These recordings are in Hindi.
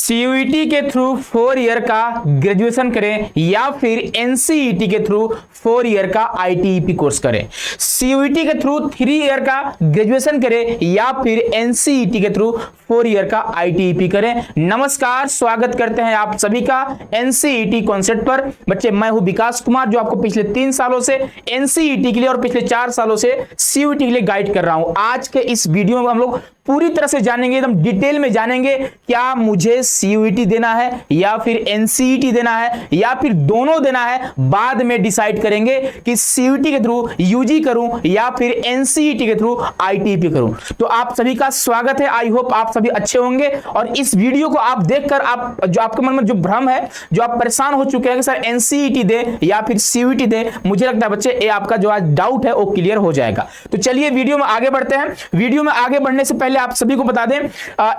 सीयूईटी के थ्रू 4 ईयर का ग्रेजुएशन करें या फिर एनसीईटी के थ्रू 4 ईयर का आईटीईपी कोर्स करें। सीयूईटी के थ्रू 3 ईयर का ग्रेजुएशन करें या फिर एनसीईटी के थ्रू 4 ईयर का आईटीईपी करें। नमस्कार, स्वागत करते हैं आप सभी का एनसीईटी कॉन्सेप्ट पर। बच्चे, मैं हूं विकास कुमार, जो आपको पिछले 3 सालों से एनसीईटी के लिए और पिछले 4 सालों से सीयूईटी के लिए गाइड कर रहा हूं। आज के इस वीडियो में हम लोग पूरी तरह से जानेंगे, एकदम डिटेल में जानेंगे, क्या मुझे सीयूईटी देना है या फिर एनसीईटी देना है या फिर दोनों देना है। बाद में डिसाइड करेंगे कि सीयूईटी के थ्रू यूजी करूं या फिर एनसीईटी के थ्रू आईटीईपी करूं। तो आप सभी का स्वागत है। आई होप आप सभी अच्छे होंगे और इस वीडियो को आप देखकर आप जो आपके मन में जो भ्रम है, जो आप परेशान हो चुके हैं कि सर एनसीईटी दे या फिर सीयूईटी दे, मुझे लगता है बच्चे ये आपका जो आज डाउट है वो क्लियर हो जाएगा। तो चलिए वीडियो में आगे बढ़ते हैं। वीडियो में आगे बढ़ने से पहले आप सभी को बता दें,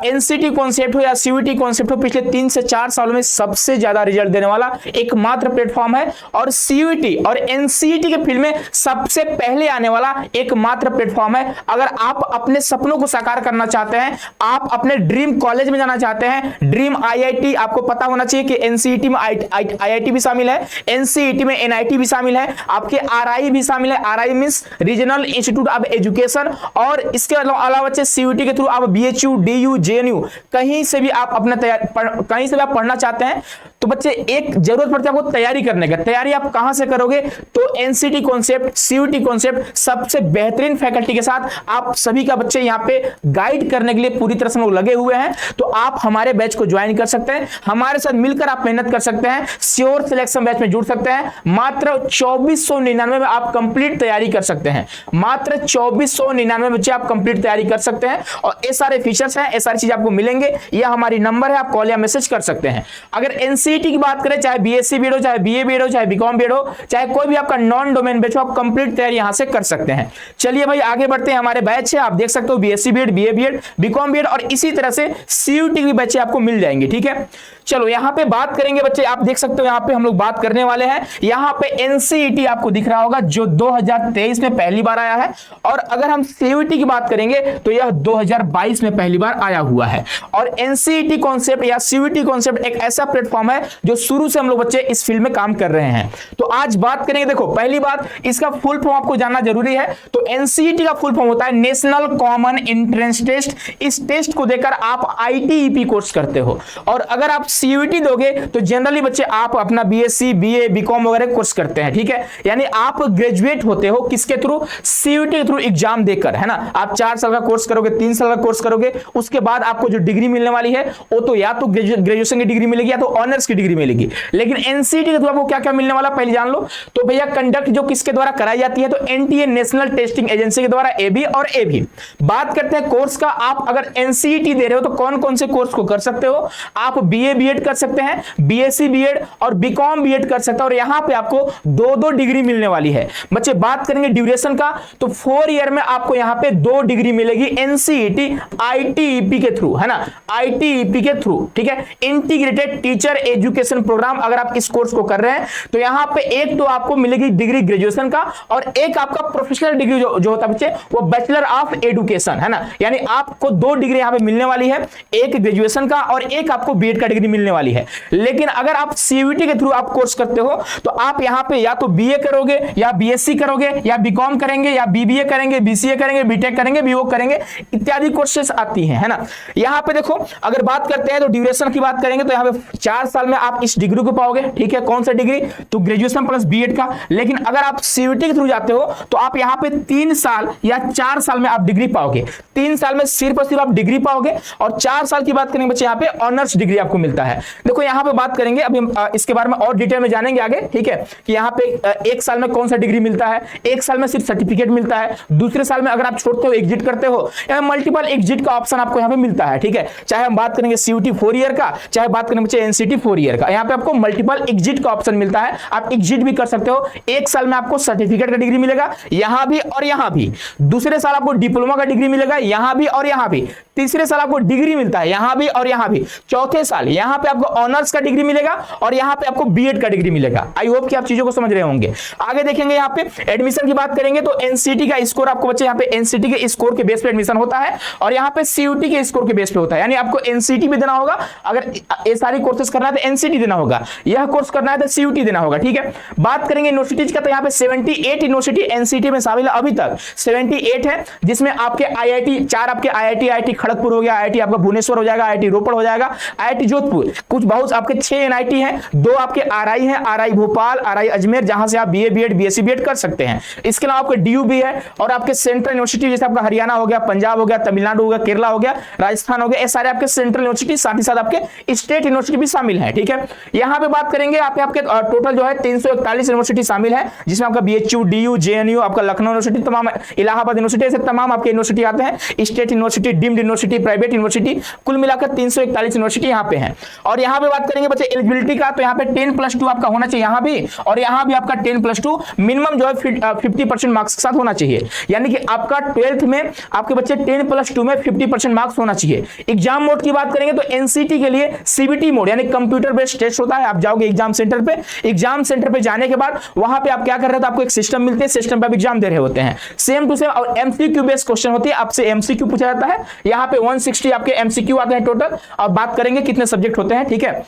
एनसीईटी कॉन्सेप्ट हो या सीयूईटी कॉन्सेप्ट हो, पिछले 3 से 4 सालों में सबसे ज्यादा रिजल्ट देने वाला एकमात्र प्लेटफॉर्म है और सीयूईटी और एनसीईटी के फील्ड में सबसे पहले आने वाला एकमात्र प्लेटफॉर्म है। अगर आप अपने सपनों को साकार करना चाहते हैं, आप अपने ड्रीम कॉलेज में जाना चाहते हैं, ड्रीम आईआईटी, आपको पता होना चाहिए कि एनसीईटी में आईआईटी भी शामिल है, एनसीईटी में एनआईटी भी शामिल है, आपके आरआई भी शामिल है। RI means regional institute of education. और इसके अलावा सीयूईटी के थ्रू आप बीएचयू, डीयू, जेएनयू कहीं से भी आप अपना कहीं से भी आप पढ़ना चाहते हैं तो बच्चे एक जरूरत पड़ती है आपको तैयारी करने का। तैयारी आप कहां से करोगे? तो एनसीईटी कॉन्सेप्ट, सीयूईटी कॉन्सेप्ट, सबसे बेहतरीन फैकल्टी के साथ आप सभी का बच्चे यहां पे गाइड करने के लिए पूरी तरह से लोग लगे हुए हैं। तो आप हमारे बैच को ज्वाइन कर सकते हैं, हमारे साथ मिलकर आप मेहनत कर सकते हैं, श्योर सिलेक्शन बैच में जुड़ सकते हैं। मात्र 2499 में आप कंप्लीट तैयारी कर सकते हैं। मात्र 2499 बच्चे आप कंप्लीट तैयारी कर सकते हैं और ये सारे फीचर्स हैं, ये सारी चीज आपको मिलेंगे। यह हमारी नंबर है, आप कॉल या मैसेज कर सकते हैं। अगर एनसीईटी की बात करें, चाहे बीएससी बीएड हो, चाहे बीए बीएड हो, चाहे बीकॉम बीएड हो, चाहे कोई भी आपका नॉन डोमेन बैच हो, आप कंप्लीट तैयारी यहां से कर सकते हैं। चलिए भाई आगे बढ़ते हैं। हमारे बैच है, आप देख सकते हो, BSc BEd, BA BEd, BCom BEd और इसी तरह से सीयूईटी की बैच आपको मिल जाएंगे। ठीक है, चलो यहां पे बात करेंगे बच्चे। आप देख सकते हो यहां पे हम लोग बात करने वाले हैं। यहां पे एनसीईटी आपको दिख रहा होगा जो 2023 में पहली बार आया है, और अगर हम सीयूईटी की बात करेंगे तो यह 2022 में पहली बार आया हुआ है। और एनसीईटी कॉन्सेप्ट या सीयूईटी कॉन्सेप्ट एक ऐसा प्लेटफॉर्म है जो शुरू से हम लोग बच्चे इस फील्ड में काम कर रहे हैं। तो आज बात करेंगे, देखो पहली बात, इसका फुल फॉर्म आपको जानना जरूरी है। तो एनसीईटी का फुल फॉर्म होता है नेशनल कॉमन एंट्रेंस टेस्ट। इस टेस्ट को देकर आप आईटीईपी कोर्स करते हो, और अगर आप सीयूईटी दोगे तो जनरली बच्चे आप अपना बीएससी, बीए, बीकॉम वगैरह कोर्स करते हैं। ठीक है, यानी आप ग्रेजुएट होते हो किसके थ्रू? सीयूईटी के थ्रू एग्जाम देकर, है ना। आप 4 साल का कोर्स करोगे, 3 साल का कोर्स करोगे, उसके बाद आपको जो डिग्री मिलने वाली है वो तो या तो ग्रेजुएशन की डिग्री मिलेगी या तो ऑनर्स की डिग्री मिलेगी। लेकिन एनसीईटी के थ्रू आपको क्या क्या मिलने वाला पहले जान लो। तो भैया कंडक्ट जो किसके द्वारा कराई जाती है? तो एनटीए, नेशनल टेस्टिंग एजेंसी के द्वारा, एबी और एबी। बात करते हैं कोर्स का। आप अगर एनसीईटी दे रहे हो तो कौन कौन से कोर्स को कर सकते हो? आप बीए बीएड कर सकते हैं, बीएससी बीएड और बीकॉम बीएड कर सकते हैं, और यहां पे आपको 2-2 डिग्री मिलने वाली है। बच्चे बात करेंगे ड्यूरेशन का, तो 4 ईयर में आपको यहां पे 2 डिग्री मिलेगी एनसीईटी आईटीईपी के थ्रू, है ना, आईटीईपी के थ्रू। ठीक है, इंटीग्रेटेड टीचर एजुकेशन प्रोग्राम। अगर आप इस कोर्स को कर रहे हैं तो यहां पे एक तो आपको मिलेगी डिग्री ग्रेजुएशन का, और एक आपका प्रोफेशनल डिग्री जो होता है बच्चे वो बैचलर ऑफ एजुकेशन, है ना। यानी आपको 2 डिग्री यहां पे मिलने वाली है, एक ग्रेजुएशन का और एक आपको बीएड का डिग्री मिलने वाली है। लेकिन अगर आप सीयूईटी के थ्रू आप कोर्स करते हो तो आप यहां पे या तो बीए करोगे या बीएससी करोगे या बीकॉम करेंगे या बीबीए करेंगे, बीसीए करेंगे, बीटेक करेंगे, बीओ करेंगे, इत्यादि कोर्सेस आती हैं, है ना। यहां पे देखो अगर बात करते हैं तो ड्यूरेशन की बात करेंगे तो यहां पे 4 साल में आप इस डिग्री को पाओगे। ठीक है, कौन सा डिग्री? तो ग्रेजुएशन प्लस बीएड का। लेकिन अगर आप सीयूईटी के थ्रू जाते हो तो आप यहां पे 3 साल या 4 साल में आप डिग्री पाओगे। 3 साल में सिर्फ और सिर्फ आप डिग्री पाओगे, और 4 साल की बात करेंगे बच्चे यहां पे ऑनर्स डिग्री आपको मिलता है। देखो यहां पे बात करेंगे, अभी हम इसके बारे में और डिटेल में जानेंगे आगे। ठीक है, कि यहां पे 1 साल में कौन सा डिग्री मिलता है, 1 साल में सिर्फ सर्टिफिकेट मिलता है, दूसरे साल में अगर आप छोड़ते हो, एग्जिट करते हो, या मल्टीपल एग्जिट का ऑप्शन आपको यहां पे मिलता है। ठीक है, चाहे हम बात करेंगे सीयूईटी 4 ईयर का, चाहे बात करेंगे बच्चे एनसीईटी 4 ईयर का, यहां पे आपको मल्टीपल एग्जिट का ऑप्शन मिलता है। आप एग्जिट भी कर सकते हो। 1 साल में आपको सर्टिफिकेट का डिग्री मिलेगा, यहां भी और यहां भी। दूसरे साल आपको डिप्लोमा का डिग्री मिलेगा, यहां भी और यहां भी। तीसरे साल आपको डिग्री मिलता है, यहां भी और यहां भी। चौथे साल यहां पे आपको ऑनर्स का डिग्री मिलेगा और यहां पे आपको बीएड का डिग्री मिलेगा। आई होप कि आप चीजों को समझ रहे होंगे। आगे देखेंगे यहां पे एडमिशन की बात करेंगे तो एनसीटी का स्कोर आपको बच्चे यहां पे एनसीटी के स्कोर के बेस पे एडमिशन होता है और यहां पे सीयूटी के स्कोर के बेस पे होता है। यानी आपको एनसीटी भी देना होगा, अगर ये सारी कोर्सेज करना है तो एनसीटी देना होगा, यह कोर्स करना है तो सीयूटी देना होगा, ठीक है। बात करेंगे यूनिवर्सिटीज का तो यहां पे 78 यूनिवर्सिटी एनसीटी में शामिल है, अभी तक 78 है, जिसमें आपके आईआईटी 4 आपके आईआईटी खड़गपुर हो गया, आईआईटी आपका भुवनेश्वर हो जाएगा, आईआईटी रोपड़ हो जाएगा, आईआईटी जोधपुर, कुछ बहुत आपके 6 एनआईटी हैं, 2 आपके आरआई हैं, आरआई भोपाल, आरआई अजमेर, जहां से आप बीए बीएड बीएससी बीएड कर सकते हैं। इसके अलावा आपके डीयू भी है और आपके सेंट्रल यूनिवर्सिटी जैसे आपका हरियाणा हो गया, पंजाब हो गया, तमिलनाडु हो गया, केरला हो गया, राजस्थान हो गया, ये सारे आपके सेंट्रल यूनिवर्सिटी, साथ ही साथ आपके स्टेट यूनिवर्सिटी भी शामिल है, ठीक है। यहां पे बात करेंगे आपके टोटल जो है 341 यूनिवर्सिटी शामिल है, जिसमें आपका बीएचयू, डीयू, जेएनयू, आपका लखनऊ यूनिवर्सिटी, तमाम इलाहाबाद यूनिवर्सिटी, ऐसे तमाम आपके यूनिवर्सिटी आते हैं, state university, deemed university, private university, कुल मिलाकर 341 यूनिवर्सिटी यहां पे है। और यहां पे बात करेंगे बच्चे एलिजिबिलिटी का, तो यहां पे 10+2 आपका होना चाहिए यहां भी, और यहां भी आपका 10+2 मिनिमम जो है 50% मार्क्स के साथ होना चाहिए। यानी कि आपका 12th में आपके बच्चे 10+2 में 50% मार्क्स होना चाहिए। एग्जाम मोड की बात करेंगे तो एनसीटी के लिए सीबीटी मोड यानी कंप्यूटर बेस्ड टेस्ट होता है। आप जाओगे एग्जाम सेंटर पे, एग्जाम सेंटर पे जाने के बाद वहां पे आप क्या कर रहे हो, आपको एक सिस्टम मिलते हैं, सिस्टम पे आप एग्जाम दे रहे होते हैं, सेम टू सेम। और एमसीक्यू बेस्ड क्वेश्चन होती है, आपसे एमसीक्यू पूछा जाता है। यहां पे 160 आपके एमसीक्यू आते हैं टोटल। और बात करेंगे कितने सब्जेक्ट होते हैं, ठीक है।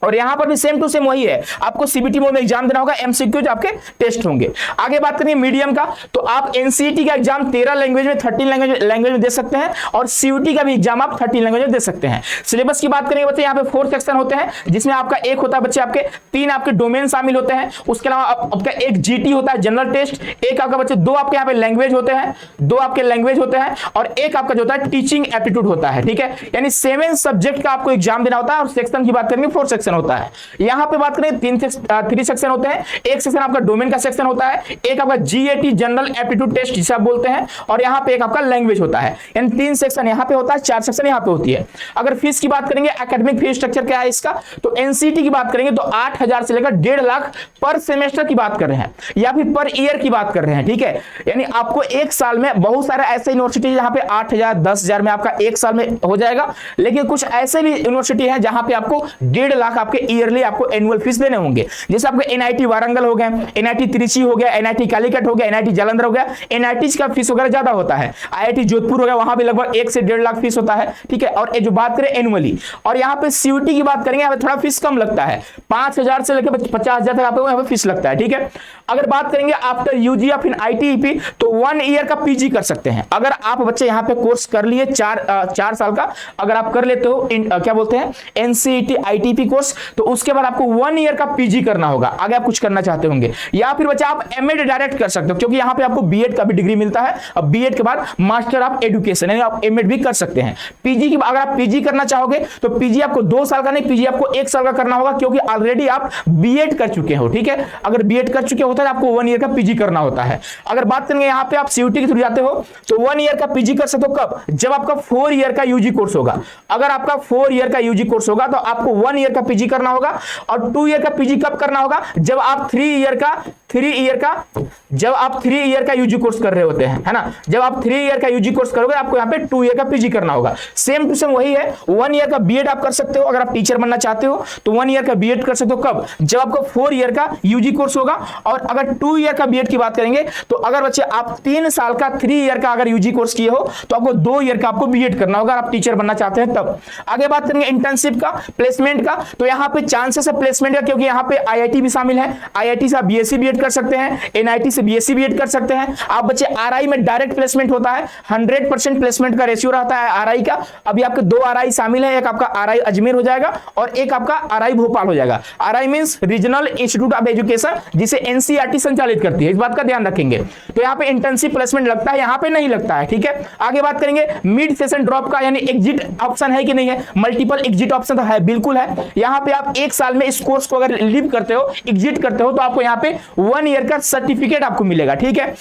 और यहां पर भी सेम टू सेम वही है, आपको सीबीटी मोड में एग्जाम देना होगा, एमसीक्यू जो आपके टेस्ट होंगे। आगे बात करेंगे मीडियम का, तो आप एनसीटी का एग्जाम 13 लैंग्वेज में 13 लैंग्वेज में दे सकते हैं और सीयूटी का भी एग्जाम आप 13 लैंग्वेज में दे सकते हैं। सिलेबस की बात करेंगे बच्चे, यहाँ पे 4 सेक्शन होते हैं, जिसमें आपका एक होता है बच्चे आपके 3 आपके डोमेन शामिल होते हैं। उसके अलावा आपका एक जीटी होता है जनरल टेस्ट, एक आपका बच्चे 2 आपके यहाँ पे लैंग्वेज होते हैं, 2 आपके लैंग्वेज होते हैं और एक आपका जो होता है टीचिंग एप्टीट्यूड होता है, ठीक है। यानी 7 सब्जेक्ट का आपको एग्जाम देना होता है। और सेक्शन की बात करेंगे 4 सेक्शन होता है। यहां पे बात करें 3 सेक्शन होते हैं। एक सेक्शन आपका डोमेन का सेक्शन होता है, एक आपका जीएटी जनरल एप्टीट्यूड टेस्ट जिसे आप बोलते हैं, और यहां पे एक आपका लैंग्वेज होता है। यानी 3 सेक्शन यहां पे होता है, 4 सेक्शन यहां पे होती है। अगर फीस की बात करेंगे, एकेडमिक फीस स्ट्रक्चर क्या है इसका, तो एनसीटी की बात करेंगे तो 8,000 से लेकर 1.5 लाख पर सेमेस्टर की बात कर रहे हैं या फिर पर ईयर की बात कर रहे हैं, ठीक है। यानी आपको एक साल में, बहुत सारे ऐसे यूनिवर्सिटी जहां पे 8,000 10,000 में आपका एक साल में हो जाएगा, लेकिन कुछ ऐसे भी यूनिवर्सिटी है जहां पे आपको 1.5 लाख आपके ईयरली आपको एनुअल फीस देने होंगे। जैसे आपके एनआईटी वारंगल हो गए, एनआईटी त्रिची हो गया, एनआईटी कालीकट हो गया, एनआईटी जालंधर हो गया, एनआईटी का फीस वगैरह ज्यादा होता है। आईआईटी जोधपुर हो गया, वहां भी लगभग 1 से 1.5 लाख फीस होता है, ठीक है। और जो बात करें एनुअली, और यहाँ पे सीयूटी की बात करेंगे, यहाँ पे थोड़ा फीस कम लगता है, 5,000 से लेकर 50,000 तक आपको यहाँ पे फीस लगता है, ठीक है। अगर बात करेंगे आफ्टर यूजी या फिर आईटीईपी, तो 1 ईयर का पीजी कर सकते हैं। अगर आप बच्चे यहाँ पे कोर्स कर लिए 4 साल का, अगर आप कर लेते हो क्या बोलते हैं एनसीईटी आईटीईपी कोर्स, तो उसके बाद आपको 1 ईयर का पीजी करना होगा। आगे आप कुछ करना चाहते होंगे, या फिर बच्चे आप एमएड डायरेक्ट कर सकते हो, क्योंकि यहाँ पे आपको बीएड का भी डिग्री मिलता है। अब बीएड के बाद मास्टर ऑफ एजुकेशन यानी आप एमएड भी कर सकते हैं। पीजी की अगर आप पीजी करना चाहोगे तो पीजी आपको 2 साल का नहीं, पीजी आपको 1 साल का करना होगा, क्योंकि ऑलरेडी आप बीएड कर चुके हो, ठीक है। अगर बीएड कर चुके होता है आपको 1 ईयर का पीजी करना होता है। अगर बात करेंगे यहाँ पे आप सीयूटी के थ्रू जाते हो तो 1 ईयर का पीजी कर सकते हो, कब, जब आपका 4 ईयर का यूजी कोर्स होगा। अगर आपका 4 ईयर का यूजी कोर्स होगा तो आपको 1 ईयर का पीजी करना होगा। और 2 ईयर का पीजी कब करना होगा, जब आप 3 ईयर का यूजी कोर्स कर रहे होते हैं, है ना। जब आप 3 ईयर का यूजी कोर्स करोगे आपको यहाँ पे 2 ईयर का पीजी करना होगा। सेम टू सेम वही है, 1 ईयर का बीएड आप कर सकते हो। अगर आप टीचर बनना चाहते हो तो 1 ईयर का बीएड कर सकते हो, कब, जब आपका 4 ईयर का यूजी कोर्स होगा। और अगर 2 ईयर का बीएड की बात करेंगे तो अगर बच्चे आप 3 साल का 3 ईयर का अगर यूजी कोर्स किए हो तो आपको 2 ईयर का आपको बीएड करना होगा, आप टीचर बनना चाहते हैं तब। आगे बात करेंगे इंटर्नशिप का, प्लेसमेंट का, तो यहाँ पे चांसेस है प्लेसमेंट का, क्योंकि यहाँ पे आईआईटी भी शामिल है। आईआईटी से आप बीएससी बीएड कर सकते हैं, एनआईटी से बीएससी बीएड कर सकते हैं आप बच्चे। आरआई में डायरेक्ट प्लेसमेंट होता है, 100% प्लेसमेंट का रेशियो रहता है आरआई का। अभी आपके 2 आरआई शामिल है, एक आपका आरआई अजमेर हो जाएगा और एक आपका आरआई भोपाल हो जाएगा। RI means regional institute of education, जिसे एनसीईआरटी संचालित करती है, इस बात का ध्यान रखेंगे। तो यहाँ पे इंटर्नशिप प्लेसमेंट लगता है, यहाँ पे नहीं लगता है, ठीक है। आगे बात करेंगे मिड सेशन ड्रॉप का, यानी एग्जिट ऑप्शन है कि नहीं है, मल्टीपल एग्जिट ऑप्शन तो है, बिल्कुल है। यहाँ पे आप 1 साल में इस कोर्स को अगर लीव करते हो, एग्जिट करते हो, तो आपको यहाँ पे 1 ईयर का सर्टिफिकेट आपको मिलेगा, ठीक है।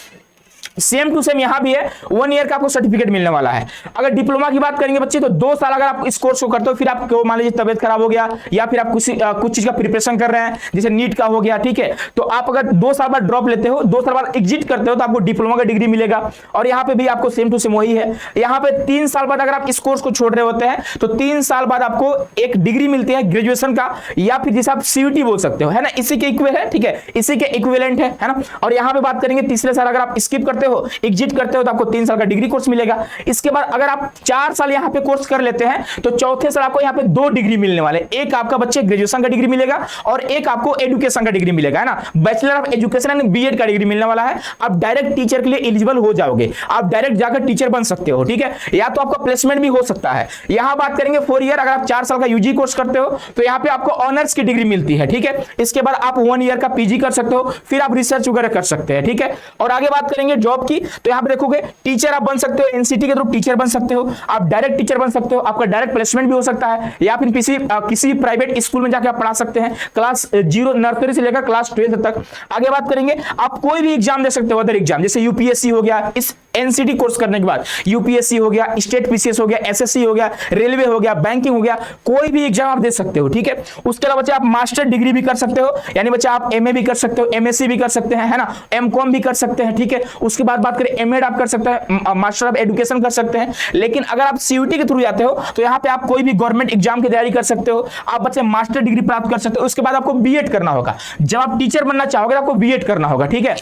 सेम टू सेम यहां भी है, 1 ईयर का आपको सर्टिफिकेट मिलने वाला है। अगर डिप्लोमा की बात करेंगे बच्चे तो 2 साल अगर आप इस कोर्स को करते हो, फिर आपको मान लीजिए तबियत खराब हो गया या फिर आप कुछ चीज का प्रिपरेशन कर रहे हैं जैसे नीट का हो गया, ठीक है, तो आप अगर 2 साल बाद ड्रॉप लेते हो, 2 साल बाद एग्जिट करते हो तो आपको डिप्लोमा का डिग्री मिलेगा। और यहाँ पे भी आपको सेम टू सेम वही है, यहाँ पे 3 साल बाद अगर आप इस कोर्स को छोड़ रहे होते हैं तो 3 साल बाद आपको एक डिग्री मिलती है ग्रेजुएशन का, या फिर जिसे आप सीयूटी बोल सकते हो, है ना, इसी के इक्वल है, ठीक है, इसी के इक्विवेलेंट है ना। और यहाँ पे बात करेंगे तीसरे साल अगर आप स्किप करते हो, एग्जिट करते हो तो आपको 3 साल का डिग्री कोर्स मिलेगा। इसके बाद अगर आप 4 साल यहाँ पे कोर्स कर लेते हैं तो चौथे साल आपको यहाँ पे 2 डिग्री मिलने वाले, एक आपका बच्चे ग्रेजुएशन का डिग्री मिलेगा और एक आपको एजुकेशन का डिग्री मिलेगा, है ना, bachelor of education and BEd का डिग्री मिलने वाला है। आप डायरेक्ट टीचर के लिए एलिजिबल हो जाओगे, आप डायरेक्ट जाकर टीचर बन सकते हो, ठीक है, या तो आपका प्लेसमेंट भी हो सकता है। यहां बात करेंगे 4 ईयर, अगर आप 4 साल का यूजी कोर्स करते हो तो यहाँ पे आपको ऑनर्स की डिग्री मिलती है, ठीक है। इसके बाद आप 1 ईयर का पीजी कर सकते हो, फिर आप रिसर्च वगैरह कर सकते हैं, ठीक है। और आगे बात करेंगे जॉब की, तो यहाँ पे देखोगे टीचर आप बन सकते हो, एनसीटी के थ्रू टीचर बन सकते हो, आप डायरेक्ट टीचर बन सकते हो, आपका डायरेक्ट प्लेसमेंट भी हो सकता है, या फिर किसी प्राइवेट स्कूल में जाकर आप पढ़ा सकते हैं, क्लास 0 नर्सरी से लेकर क्लास 12 तक। आगे बात करेंगे आप कोई भी एग्जाम दे सकते हो, अदर एग्जाम जैसे यूपीएससी हो गया, इस एनसीटी कोर्स करने के बाद यूपीएससी हो गया, स्टेट पीसीएस हो गया, एसएससी हो गया, रेलवे हो गया, बैंकिंग हो गया, कोई भी एग्जाम आप दे सकते हो, ठीक है। उसके अलावा बच्चे आप मास्टर डिग्री भी कर सकते हो, यानी बच्चे आप एमए भी कर सकते हो, एमएससी भी कर सकते हैं, है ना, एमकॉम भी कर सकते हैं, ठीक है। उसके बाद बात करें एमएड आप कर सकते हैं, मास्टर ऑफ एजुकेशन कर सकते हैं। लेकिन अगर आप सीयूटी के थ्रू जाते हो तो यहाँ पे आप कोई भी गवर्नमेंट एग्जाम की तैयारी कर सकते हो, आप बच्चे मास्टर डिग्री प्राप्त कर सकते हो। उसके बाद आपको बीएड करना होगा, जब आप टीचर बनना चाहोगे तो आपको बीएड करना होगा, ठीक है।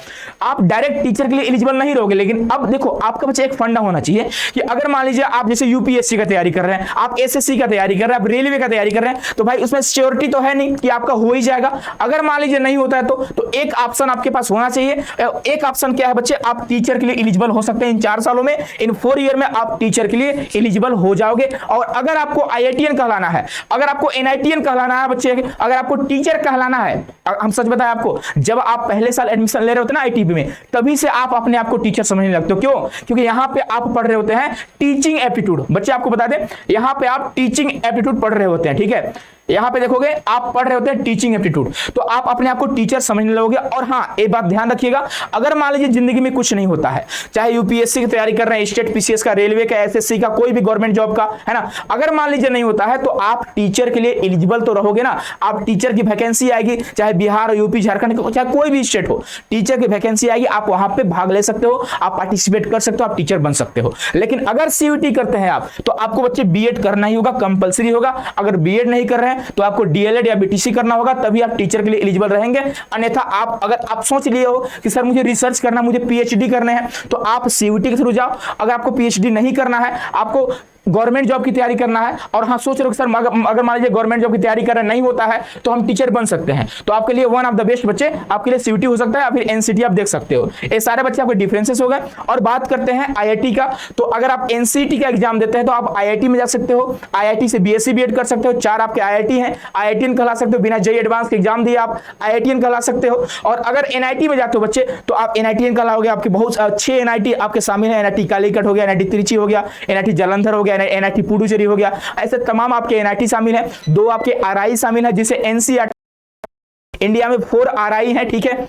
आप डायरेक्ट टीचर के लिए एलिजिबल नहीं रहोगे, लेकिन अब देखो आपका बच्चे एक फंडा होना चाहिए कि अगर मान लीजिए आप जैसे यूपीएससी का तैयारी कर रहे हैं, आप एसएससी का तैयारी कर रहे हैं, आप रेलवे का तैयारी कर रहे हैं, तो भाई उसमें श्योरिटी तो है नहीं कि आपका हो ही जाएगा। अगर मान लीजिए नहीं होता है तो एक ऑप्शन आपके पास होना चाहिए। एक ऑप्शन क्या है बच्चे, आप टीचर के लिए एलिजिबल हो सकते हैं इन 4 सालों में, इन 4 ईयर में आप टीचर के लिए एलिजिबल हो जाओगे। और अगर आपको आईआईटीएन कहलाना है, अगर आपको एनआईटीएन कहलाना है बच्चे, अगर आपको टीचर कहलाना है, हम सच बताएं आपको, जब आप पहले साल एडमिशन ले रहे होते ना आईटीबी में, तभी से आप अपने आप को टीचर समझने लगते हो। क्यों? क्योंकि यहां पे आप पढ़ रहे होते हैं टीचिंग एप्टीट्यूड। बच्चे आपको बता दें, यहां पे आप टीचिंग एप्टीट्यूड पढ़ रहे होते हैं, ठीक है। यहां पे देखोगे आप पढ़ रहे होते हैं टीचिंग एप्टीट्यूड, तो आप अपने आप को टीचर समझने लगोगे। और हाँ, एक बात ध्यान रखिएगा, अगर मान लीजिए जिंदगी में कुछ नहीं होता है, चाहे यूपीएससी की तैयारी कर रहे हैं, स्टेट पीसीएस का, रेलवे का, एसएससी का, कोई भी गवर्नमेंट जॉब का, है ना, अगर मान लीजिए नहीं होता है तो आप टीचर के लिए एलिजिबल तो रहोगे ना। आप टीचर की वैकेंसी आएगी, चाहे बिहार, यूपी, झारखंड, चाहे कोई भी स्टेट हो, टीचर की वैकेंसी आएगी, आप वहां पे भाग ले सकते हो, आप पार्टिसिपेट कर सकते हो, आप टीचर बन सकते हो। लेकिन अगर सीयूटी करते हैं आप, तो आपको बच्चे बीएड करना ही होगा, कंपलसरी होगा। अगर बीएड नहीं कर रहे हैं तो आपको डीएलएड या बीटीसी करना होगा, तभी आप टीचर के लिए एलिजिबल रहेंगे। अन्यथा आप, अगर आप सोच लिए हो कि सर मुझे रिसर्च करना, मुझे पीएचडी करने हैं, तो आप सीयूटी के थ्रू जाओ। अगर आपको पीएचडी नहीं करना है, आपको गवर्नमेंट जॉब की तैयारी करना है, और हाँ सोच रहे हो सर अगर मान लीजिए गवर्नमेंट जॉब की तैयारी करना नहीं होता है तो हम टीचर बन सकते हैं, तो आपके लिए वन ऑफ द बेस्ट बच्चे आपके लिए सीयूटी हो सकता है, या फिर एनसीटी आप देख सकते हो। ये सारे बच्चे आपके डिफरेंसेस हो गए। और बात करते हैं आईआईटी का, तो अगर आप एनसीटी का एग्जाम देते हैं तो आप आईआईटी में जा सकते हो, आईआईटी से बीएससी बीएड कर सकते हो। 4 आपके आईआईटी हैं, आईआईटीएन कहला सकते हो, बिना जेईई एडवांस के एग्जाम दिए आप आईआईटीएन कहला सकते हो। और अगर एनआईटी में जाते हो बच्चे तो आप एनआईटीएन कहलाओगे। आपके बहुत 6 एनआईटी आपके शामिल है, एनआईटी कालीकट हो गया, एनआईटी त्रिची हो गया, एनआईटी जालंधर हो गया, एनआईटी पुडुचेरी हो गया, ऐसे तमाम आपके एनआईटी शामिल है। 2 आपके आरआई शामिल है, जिसे एनसीईआरटी, इंडिया में 4 आरआई है, ठीक है।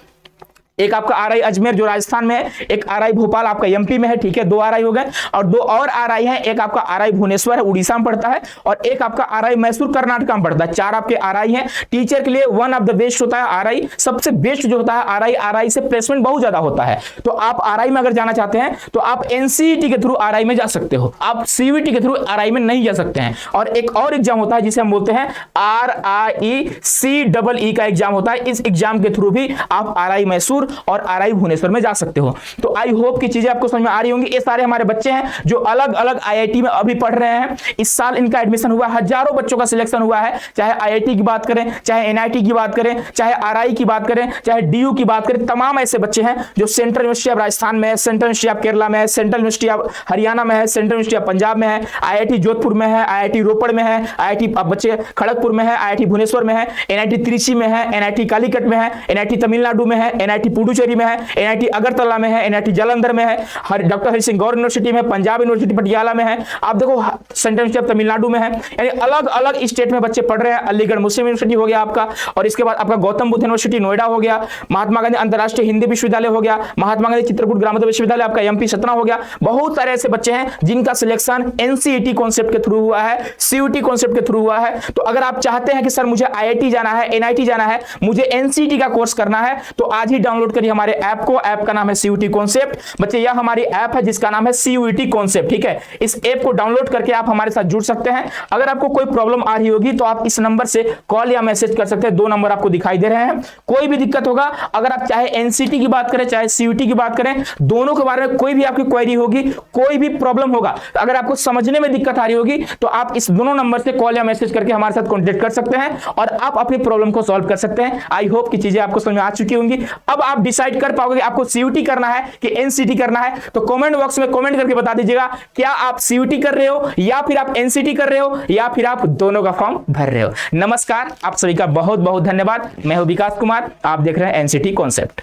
एक आपका आरआई अजमेर जो राजस्थान में है, एक आरआई भोपाल आपका एमपी में है, ठीक है, 2 आरआई हो गए। और 2 और आरआई है, एक आपका आरआई भुवनेश्वर है, उड़ीसा में पड़ता है, और एक आपका आरआई मैसूर कर्नाटक में पड़ता है। 4 आपके आरआई हैं। टीचर के लिए वन ऑफ द बेस्ट होता है आरआई, सबसे बेस्ट जो होता है आरआई। आरआई से प्लेसमेंट बहुत ज्यादा होता है, तो आप आरआई में अगर जाना चाहते हैं तो आप एनसीईटी के थ्रू आरआई में जा सकते हो, आप सीयूटी के थ्रू आरआई में नहीं जा सकते हैं। और एक और एग्जाम होता है जिसे हम बोलते हैं RIECEE का एग्जाम होता है। इस एग्जाम के थ्रू भी आप आरआई मैसूर और आरआई भुवनेश्वर में जा सकते हो। तो आई होप की चीजें आपको समझ में आ रही होंगी। ये सारे हमारे बच्चे हैं जो अलग अलग आईआईटी में अभी पढ़ रहे हैं। इस साल इनका एडमिशन हुआ, हजारों बच्चों का सिलेक्शन हुआ है, चाहे आईआईटी की बात करें, चाहे एनआईटी की बात करें, चाहे आरआई की बात करें, चाहे डीयू की बात करें। तमाम ऐसे बच्चे हैं जो सेंट्रल यूनिवर्सिटी ऑफ राजस्थान में है, सेंट्रल यूनिवर्सिटी ऑफ केरला में है, सेंट्रल यूनिवर्सिटी ऑफ हरियाणा में है, सेंट्रल यूनिवर्सिटी ऑफ पंजाब में है, आईआईटी जोधपुर में है, आईआईटी रोपड़ में है, आईआईटी बच्चे खड़गपुर में है, आईआईटी भुवनेश्वर में है, एनआईटी त्रिची में है, एनआईटी कालीकट में है, एनआईटी तमिलनाडु में है, एनआईटी पुडुचेरी में है, एनआईटी अगरतला में है, एनआईटी जालंधर में है, डॉक्टर हरि सिंह गौर यूनिवर्सिटी में, पंजाब यूनिवर्सिटी पटियाला में है, आप देखो सेंट्रल यूनिवर्सिटी ऑफ तमिलनाडु में है। यानी अलग अलग स्टेट में बच्चे पढ़ रहे हैं। अलीगढ़ मुस्लिम यूनिवर्सिटी हो गया आपका, और इसके बाद आपका गौतम बुद्ध यूनिवर्सिटी नोएडा हो गया, महात्मा गांधी अंतर्राष्ट्रीय हिंदी विश्वविद्यालय हो गया, महात्मा गांधी चित्रकूट ग्रामोदय विश्वविद्यालय आपका एमपी सतना हो गया। बहुत सारे ऐसे बच्चे हैं जिनका सिलेक्शन एनसीईटी कॉन्सेप्ट के थ्रू हुआ है, सीयूटी कॉन्सेप्ट के थ्रू हुआ है। तो अगर आप चाहते हैं कि सर मुझे आईआईटी जाना है, एनआईटी जाना है, मुझे एनसीईटी का कोर्स करना है, तो आज ही डाउनलोड करिए हमारे ऐप को। ऐप का नाम है सीयूटी कॉन्सेप्ट। बच्चे यह हमारी ऐप है जिसका नाम है सीयूटी कॉन्सेप्ट, ठीक है। इस ऐप को डाउनलोड करके आप हमारे साथ जुड़ सकते हैं। अगर आपको कोई प्रॉब्लम आ रही होगी तो आप इस नंबर से कॉल या मैसेज कर सकते हैं। 2 नंबर आपको दिखाई दे रहे हैं। कोई भी दिक्कत होगा, अगर आप चाहे एनसीईटी की बात करें चाहे सीयूटी की बात करें, दोनों के बारे में कोई भी आपकी क्वेरी होगी, कोई भी प्रॉब्लम होगा, अगर आपको समझने में दिक्कत आ रही होगी तो आप इस दोनों नंबर से कॉल या मैसेज करके हमारे साथ कांटेक्ट कर सकते हैं और आप अपनी प्रॉब्लम को सॉल्व कर सकते हैं। आई होप कि चीजें आपको समझ में आ चुकी होंगी। अब आप डिसाइड कर पाओगे कि आपको सीयूटी करना है कि एनसीईटी करना है। तो कमेंट बॉक्स में कमेंट करके बता दीजिएगा, क्या आप सीयूटी कर रहे हो या फिर आप एनसीईटी कर रहे हो या फिर आप दोनों का फॉर्म भर रहे हो। नमस्कार, आप सभी का बहुत बहुत धन्यवाद। मैं हूं विकास कुमार, आप देख रहे हैं एनसीईटी कॉन्सेप्ट।